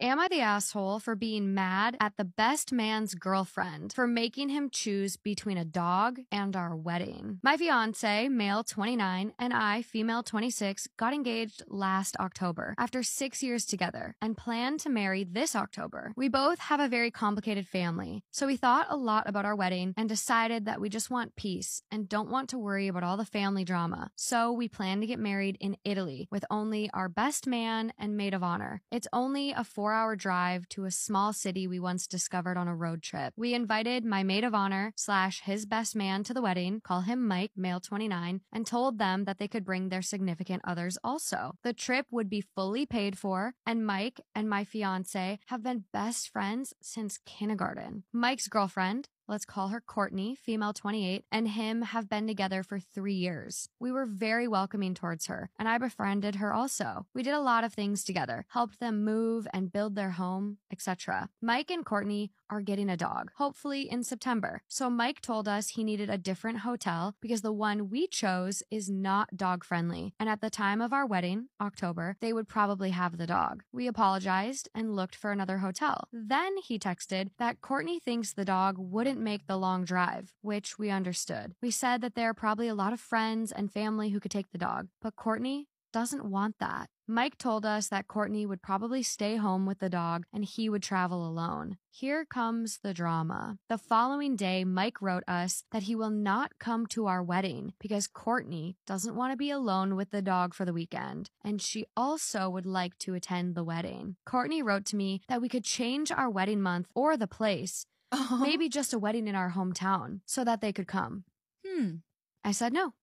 Am I the asshole for being mad at the best man's girlfriend for making him choose between a dog and our wedding? My fiance, male 29, and I, female 26, got engaged last October after 6 years together and plan to marry this October. We both have a very complicated family, so we thought a lot about our wedding and decided that we just want peace and don't want to worry about all the family drama. So we plan to get married in Italy with only our best man and maid of honor. It's only a 4-hour drive to a small city we once discovered on a road trip. We invited my maid of honor / his best man to the wedding, call him Mike, male 29, and told them that they could bring their significant others also. The trip would be fully paid for, and Mike and my fiance have been best friends since kindergarten. Mike's girlfriend, let's call her Courtney, female 28, and him have been together for 3 years. We were very welcoming towards her, and I befriended her also. We did a lot of things together, helped them move and build their home, etc. Mike and Courtney are getting a dog, hopefully in September. So Mike told us he needed a different hotel because the one we chose is not dog friendly. And at the time of our wedding, October, they would probably have the dog. We apologized and looked for another hotel. Then he texted that Courtney thinks the dog wouldn't make the long drive, which we understood. We said that there are probably a lot of friends and family who could take the dog, but Courtney doesn't want that. Mike told us that Courtney would probably stay home with the dog and he would travel alone. Here comes the drama. The following day, Mike wrote us that he will not come to our wedding because Courtney doesn't want to be alone with the dog for the weekend, and she also would like to attend the wedding. Courtney wrote to me that we could change our wedding month or the place, maybe just a wedding in our hometown, so that they could come. I said no.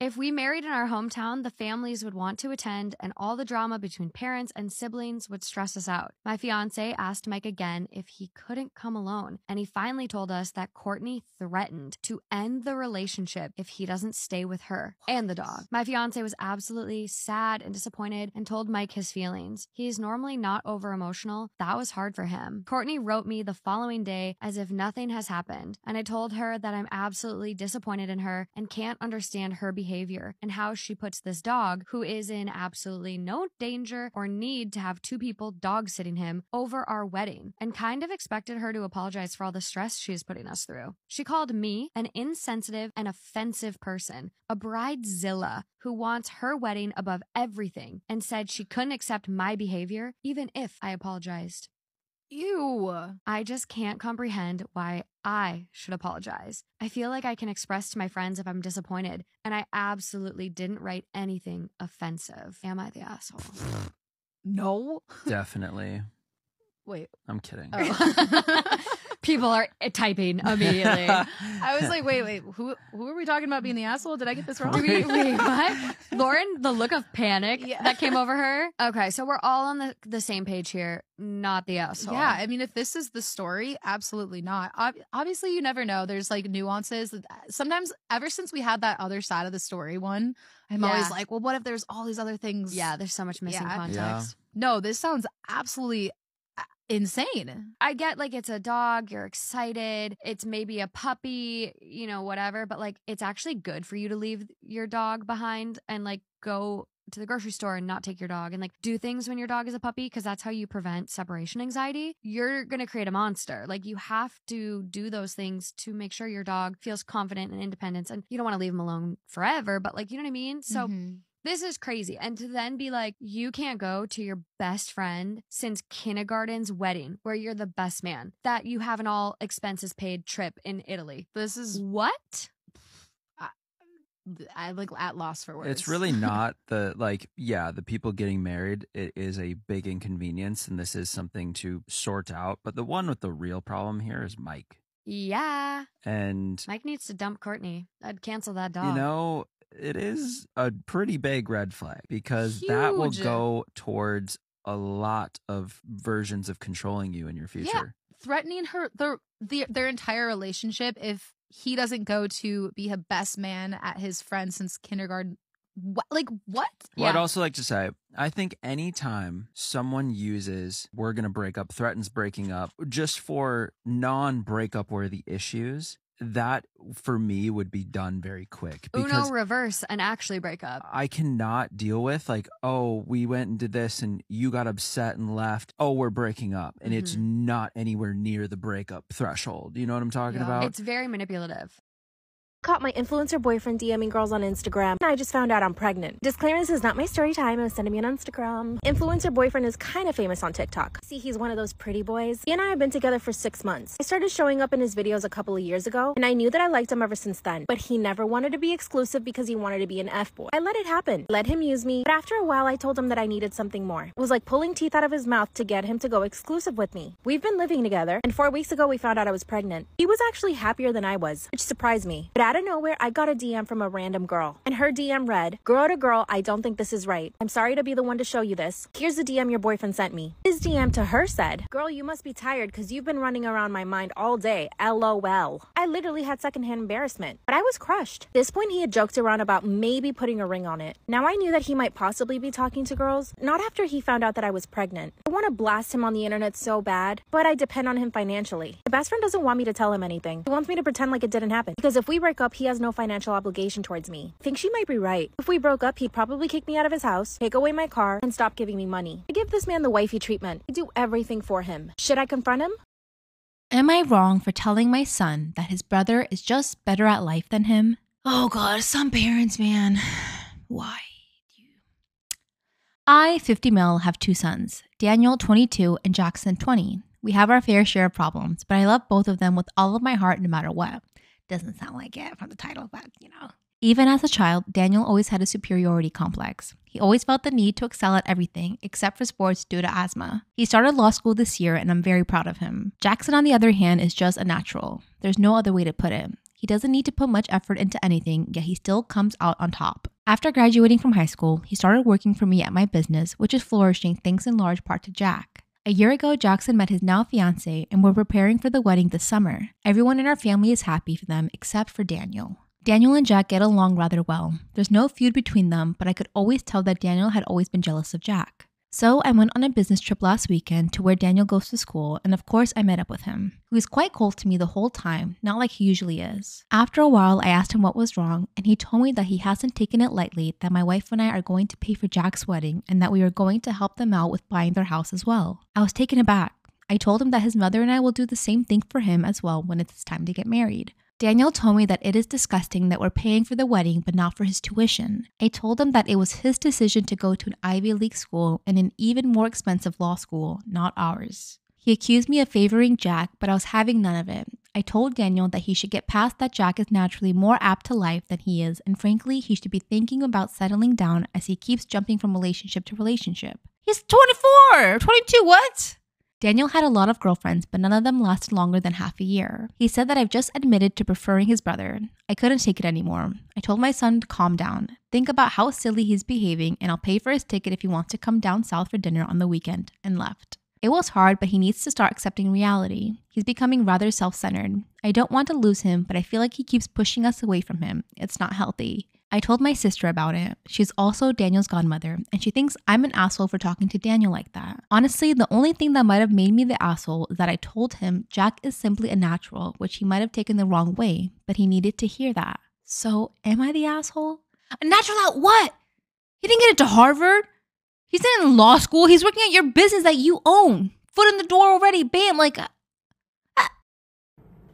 If we married in our hometown, the families would want to attend, and all the drama between parents and siblings would stress us out. My fiance asked Mike again if he couldn't come alone, and he finally told us that Courtney threatened to end the relationship if he doesn't stay with her and the dog. My fiance was absolutely sad and disappointed and told Mike his feelings. He's normally not over emotional. That was hard for him. Courtney wrote me the following day as if nothing has happened, and I told her that I'm absolutely disappointed in her and can't understand her behavior and how she puts this dog, who is in absolutely no danger or need to have 2 people dog sitting him, over our wedding, and kind of expected her to apologize for all the stress she's putting us through. She called me an insensitive and offensive person, a bridezilla who wants her wedding above everything, and said she couldn't accept my behavior even if I apologized. Ew. I just can't comprehend why I should apologize. I feel like I can express to my friends if I'm disappointed, and I absolutely didn't write anything offensive. Am I the asshole? No. Definitely. Wait. I'm kidding. Oh. People are typing immediately. I was like, wait, who are we talking about being the asshole? Did I get this wrong? Wait, what? Lauren, the look of panic that came over her. Okay, so we're all on the same page here. Not the asshole. Yeah, I mean, if this is the story, absolutely not. Obviously, you never know. There's like nuances. Sometimes, ever since we had that other side of the story one, I'm always like, well, what if there's all these other things? Yeah, there's so much missing context. Yeah. No, this sounds absolutely insane. I get like it's a dog, you're excited, it's maybe a puppy, you know, whatever, but like it's actually good for you to leave your dog behind and like go to the grocery store and not take your dog and like do things when your dog is a puppy, because that's how you prevent separation anxiety. You're going to create a monster. Like you have to do those things to make sure your dog feels confident and independence, and you don't want to leave him alone forever, but like, you know what I mean? So this is crazy. And to then be like, you can't go to your best friend since kindergarten's wedding, where you're the best man, that you have an all expenses paid trip in Italy. This is what? I like at loss for words. It's really not the people getting married. It is a big inconvenience, and this is something to sort out. But the one with the real problem here is Mike. Yeah. And Mike needs to dump Courtney. I'd cancel that dog. You know, it is a pretty big red flag, because that will go towards a lot of versions of controlling you in your future. Yeah, threatening her their entire relationship if he doesn't go to be a best man at his friend since kindergarten. What? Like what? Well, I'd also like to say, I think anytime someone uses "we're going to break up," threatens breaking up, just for non-breakup worthy issues, that for me would be done very quick. Uno reverse and actually break up. I cannot deal with like, oh, we went and did this and you got upset and left. Oh, we're breaking up. And it's not anywhere near the breakup threshold. You know what I'm talking about? It's very manipulative. Caught my influencer boyfriend DMing girls on Instagram, and I just found out I'm pregnant. Disclaimer, this is not my story time. I was sending me on Instagram. Influencer boyfriend is kind of famous on TikTok. See, he's one of those pretty boys. He and I have been together for 6 months. I started showing up in his videos a couple of years ago, and I knew that I liked him ever since then. But he never wanted to be exclusive because he wanted to be an F-boy. I let it happen. Let him use me. But after a while, I told him that I needed something more. It was like pulling teeth out of his mouth to get him to go exclusive with me. We've been living together, and 4 weeks ago, we found out I was pregnant. He was actually happier than I was, which surprised me. But out of nowhere, I got a DM from a random girl, and her DM read, "Girl to girl, I don't think this is right. I'm sorry to be the one to show you this. Here's the DM your boyfriend sent me." His DM to her said, "Girl, you must be tired because you've been running around my mind all day. LOL. I literally had secondhand embarrassment, but I was crushed." At this point, he had joked around about maybe putting a ring on it. Now I knew that he might possibly be talking to girls, not after he found out that I was pregnant. I want to blast him on the internet so bad, but I depend on him financially. My best friend doesn't want me to tell him anything. He wants me to pretend like it didn't happen, because if we break up, he has no financial obligation towards me. I think she might be right. If we broke up, he'd probably kick me out of his house, take away my car, and stop giving me money. I give this man the wifey treatment. I do everything for him. Should I confront him? Am I wrong for telling my son that his brother is just better at life than him? Oh God, some parents, man. Why? I, 50 mil, have 2 sons, Daniel, 22, and Jackson, 20. We have our fair share of problems, but I love both of them with all of my heart no matter what. Doesn't sound like it from the title, but you know. Even as a child, Daniel always had a superiority complex. He always felt the need to excel at everything except for sports due to asthma. He started law school this year and I'm very proud of him. Jackson, on the other hand, is just a natural. There's no other way to put it. He doesn't need to put much effort into anything, yet he still comes out on top. After graduating from high school, he started working for me at my business, which is flourishing thanks in large part to Jack. A year ago, Jackson met his now fiancé and we're preparing for the wedding this summer. Everyone in our family is happy for them except for Daniel. Daniel and Jack get along rather well. There's no feud between them, but I could always tell that Daniel had always been jealous of Jack. So I went on a business trip last weekend to where Daniel goes to school, and of course I met up with him. He was quite cold to me the whole time, not like he usually is. After a while, I asked him what was wrong, and he told me that he hasn't taken it lightly that my wife and I are going to pay for Jack's wedding and that we are going to help them out with buying their house as well. I was taken aback. I told him that his mother and I will do the same thing for him as well when it's time to get married. Daniel told me that it is disgusting that we're paying for the wedding but not for his tuition. I told him that it was his decision to go to an Ivy League school and an even more expensive law school, not ours. He accused me of favoring Jack, but I was having none of it. I told Daniel that he should get past that Jack is naturally more apt to life than he is, and frankly, he should be thinking about settling down as he keeps jumping from relationship to relationship. He's 24! 22, what? Daniel had a lot of girlfriends, but none of them lasted longer than half a year. He said that I've just admitted to preferring his brother. I couldn't take it anymore. I told my son to calm down, think about how silly he's behaving, and I'll pay for his ticket if he wants to come down south for dinner on the weekend, and left. It was hard, but he needs to start accepting reality. He's becoming rather self-centered. I don't want to lose him, but I feel like he keeps pushing us away from him. It's not healthy. I told my sister about it. She's also Daniel's godmother, and she thinks I'm an asshole for talking to Daniel like that. Honestly, the only thing that might have made me the asshole is that I told him Jack is simply a natural, which he might have taken the wrong way, but he needed to hear that. So, am I the asshole? A natural at what? He didn't get into Harvard. He's not in law school. He's working at your business that you own. Foot in the door already. Bam, like...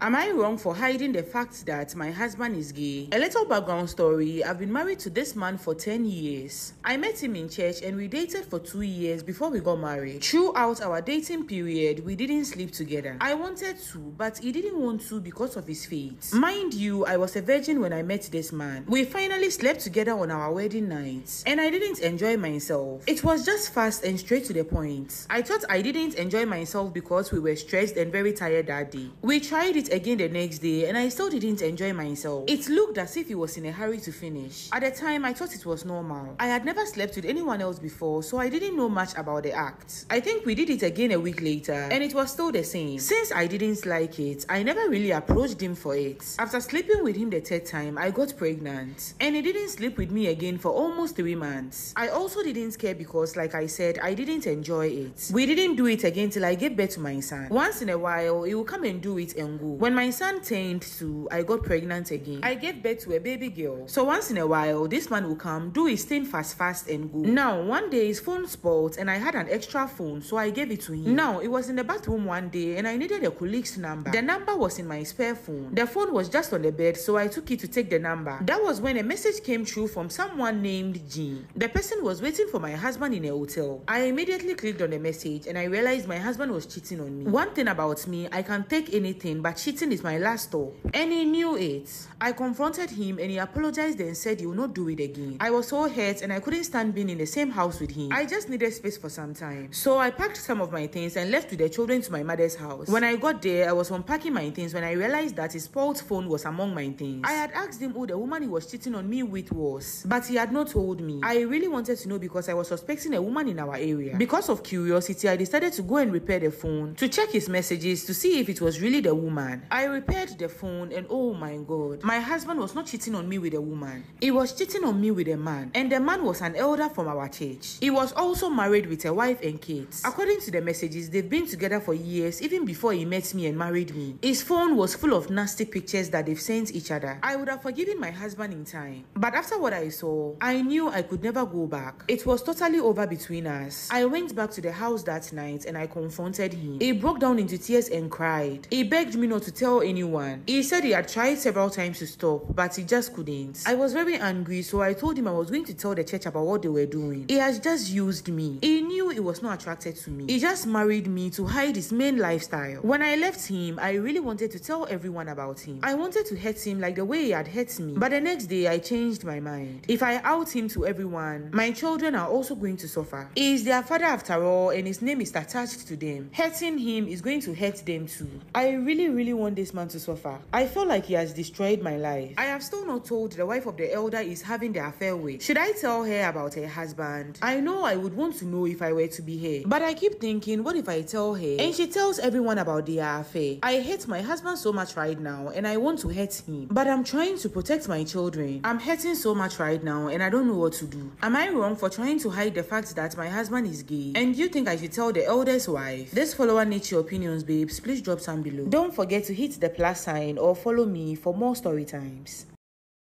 Am I wrong for hiding the fact that my husband is gay? A little background story. I've been married to this man for 10 years. I met him in church and we dated for 2 years before we got married. Throughout our dating period, we didn't sleep together. I wanted to, but he didn't want to because of his faith. Mind you, I was a virgin when I met this man. We finally slept together on our wedding night, and I didn't enjoy myself. It was just fast and straight to the point. I thought I didn't enjoy myself because we were stressed and very tired that day. We tried it again the next day and I still didn't enjoy myself. It looked as if he was in a hurry to finish. At the time, I thought it was normal. I had never slept with anyone else before, so I didn't know much about the act. I think we did it again a week later and it was still the same. Since I didn't like it, I never really approached him for it. After sleeping with him the 3rd time, I got pregnant and he didn't sleep with me again for almost 3 months. I also didn't care because, like I said, I didn't enjoy it. We didn't do it again till I gave birth to my son. Once in a while, he will come and do it and go. When my son turned 2, I got pregnant again. I gave birth to a baby girl. So once in a while, this man will come, do his thing fast and go. Now, one day his phone spoiled and I had an extra phone, so I gave it to him. Now, it was in the bathroom one day and I needed a colleague's number. The number was in my spare phone. The phone was just on the bed, so I took it to take the number. That was when a message came through from someone named Jean. The person was waiting for my husband in a hotel. I immediately clicked on the message and I realized my husband was cheating on me. One thing about me, I can take anything, but cheating is my last stop. And he knew it. I confronted him and he apologized and said he will not do it again. I was so hurt and I couldn't stand being in the same house with him. I just needed space for some time. So I packed some of my things and left with the children to my mother's house. When I got there, I was unpacking my things when I realized that his spoiled phone was among my things. I had asked him who the woman he was cheating on me with was, but he had not told me. I really wanted to know because I was suspecting a woman in our area. Because of curiosity, I decided to go and repair the phone, to check his messages to see if it was really the woman. I repaired the phone and oh my god, my husband was not cheating on me with a woman. He was cheating on me with a man, and the man was an elder from our church. He was also married with a wife and kids. According to the messages, they've been together for years, even before he met me and married me. His phone was full of nasty pictures that they've sent each other. I would have forgiven my husband in time, but after what I saw, I knew I could never go back. It was totally over between us. I went back to the house that night and I confronted him. He broke down into tears and cried. He begged me not to tell anyone. He said he had tried several times to stop, but he just couldn't. I was very angry, so I told him I was going to tell the church about what they were doing. He has just used me. He knew he was not attracted to me. He just married me to hide his main lifestyle. When I left him, I really wanted to tell everyone about him. I wanted to hurt him like the way he had hurt me. But the next day, I changed my mind. If I out him to everyone, my children are also going to suffer. He is their father after all, and his name is attached to them. Hurting him is going to hurt them too. I really want this man to suffer. I feel like he has destroyed my life. I have still not told the wife of the elder is having the affair with. Should I tell her about her husband? I know I would want to know if I were to be her, but I keep thinking, what if I tell her and she tells everyone about their affair? I hate my husband so much right now and I want to hurt him, but I'm trying to protect my children. I'm hurting so much right now and I don't know what to do. Am I wrong for trying to hide the fact that my husband is gay? And you think I should tell the elder's wife? This follower needs your opinions, babes. Please drop some below. Don't forget to hit the plus sign or follow me for more story times.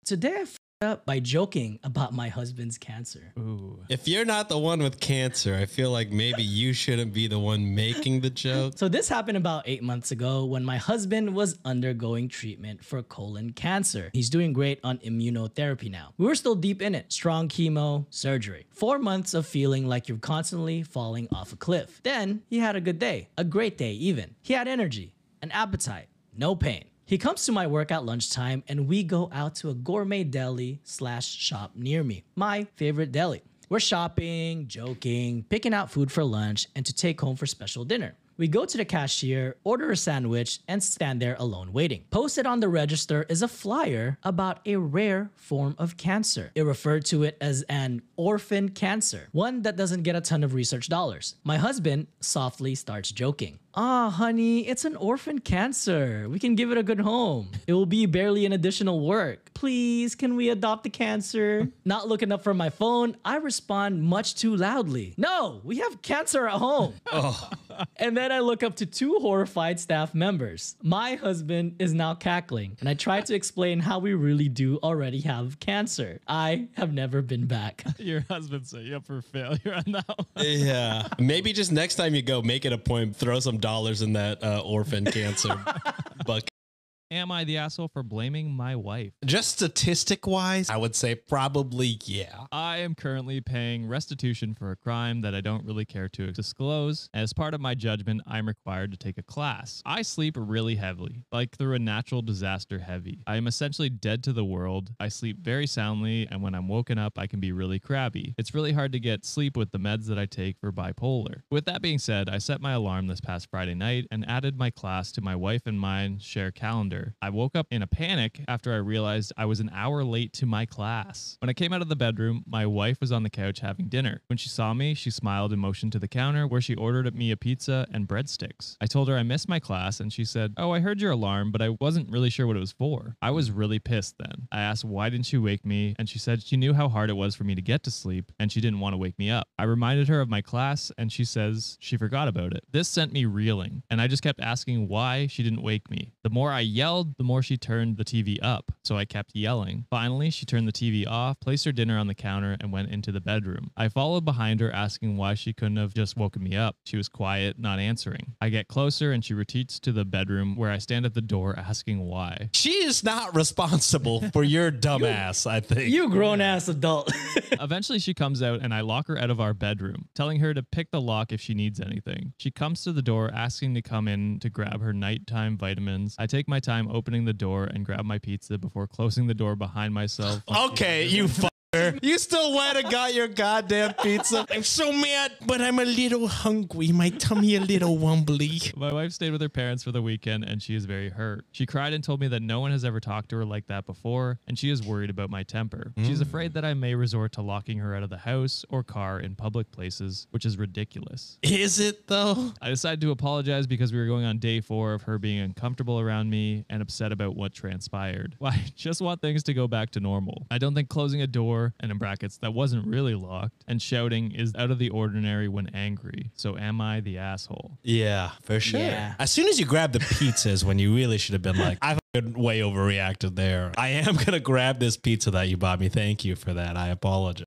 Today I f***ed up by joking about my husband's cancer. Ooh. If you're not the one with cancer, I feel like maybe you shouldn't be the one making the joke. So this happened about 8 months ago when my husband was undergoing treatment for colon cancer. He's doing great on immunotherapy now. We were still deep in it. Strong chemo, surgery. 4 months of feeling like you're constantly falling off a cliff. Then he had a good day. A great day even. He had energy, an appetite, no pain. He comes to my work at lunchtime and we go out to a gourmet deli/shop near me. My favorite deli. We're shopping, joking, picking out food for lunch and to take home for special dinner. We go to the cashier, order a sandwich, and stand there alone waiting. Posted on the register is a flyer about a rare form of cancer. It referred to it as an orphan cancer, one that doesn't get a ton of research dollars. My husband softly starts joking. Ah, honey, it's an orphan cancer. We can give it a good home. It will be barely an additional work. Please, can we adopt the cancer? Not looking up from my phone, I respond much too loudly. No, we have cancer at home. And then I look up to 2 horrified staff members. My husband is now cackling, and I try to explain how we really do already have cancer. I have never been back. Your husband set you up for failure on that one. Yeah. Maybe just next time you go, make it a point, throw some dollars in that orphan cancer bucket. Am I the asshole for blaming my wife? Just statistic-wise, I would say probably yeah. I am currently paying restitution for a crime that I don't really care to disclose. As part of my judgment, I'm required to take a class. I sleep really heavily, like through a natural disaster heavy. I am essentially dead to the world. I sleep very soundly, and when I'm woken up, I can be really crabby. It's really hard to get sleep with the meds that I take for bipolar. With that being said, I set my alarm this past Friday night and added my class to my wife and mine share calendar her. I woke up in a panic after I realized I was an hour late to my class. When I came out of the bedroom, my wife was on the couch having dinner. When she saw me, she smiled and motioned to the counter where she ordered me a pizza and breadsticks. I told her I missed my class and she said, "Oh, I heard your alarm, but I wasn't really sure what it was for." I was really pissed then. I asked, "Why didn't you wake me?" And she said she knew how hard it was for me to get to sleep and she didn't want to wake me up. I reminded her of my class and she says she forgot about it. This sent me reeling and I just kept asking why she didn't wake me. The more I yelled, the more she turned the TV up, so I kept yelling. Finally, she turned the TV off, placed her dinner on the counter, and went into the bedroom. I followed behind her asking why she couldn't have just woken me up. She was quiet, not answering. I get closer and she retreats to the bedroom where I stand at the door asking why. She is not responsible for your dumbass, I think. You grown-ass adult. Eventually, she comes out and I lock her out of our bedroom, telling her to pick the lock if she needs anything. She comes to the door asking to come in to grab her nighttime vitamins. I take my time opening the door and grab my pizza before closing the door behind myself. Okay, you fucker. You still went and got your goddamn pizza. I'm so mad, but I'm a little hungry. My tummy a little wumbly. My wife stayed with her parents for the weekend and she is very hurt. She cried and told me that no one has ever talked to her like that before and she is worried about my temper. She's afraid that I may resort to locking her out of the house or car in public places, which is ridiculous. Is it though? I decided to apologize because we were going on day 4 of her being uncomfortable around me and upset about what transpired. Well, I just want things to go back to normal. I don't think closing a door, and in brackets, that wasn't really locked, and shouting is out of the ordinary when angry. So am I the asshole? Yeah, for sure. Yeah. As soon as you grab the pizzas when you really should have been like, I way overreacted there. I am going to grab this pizza that you bought me. Thank you for that. I apologize.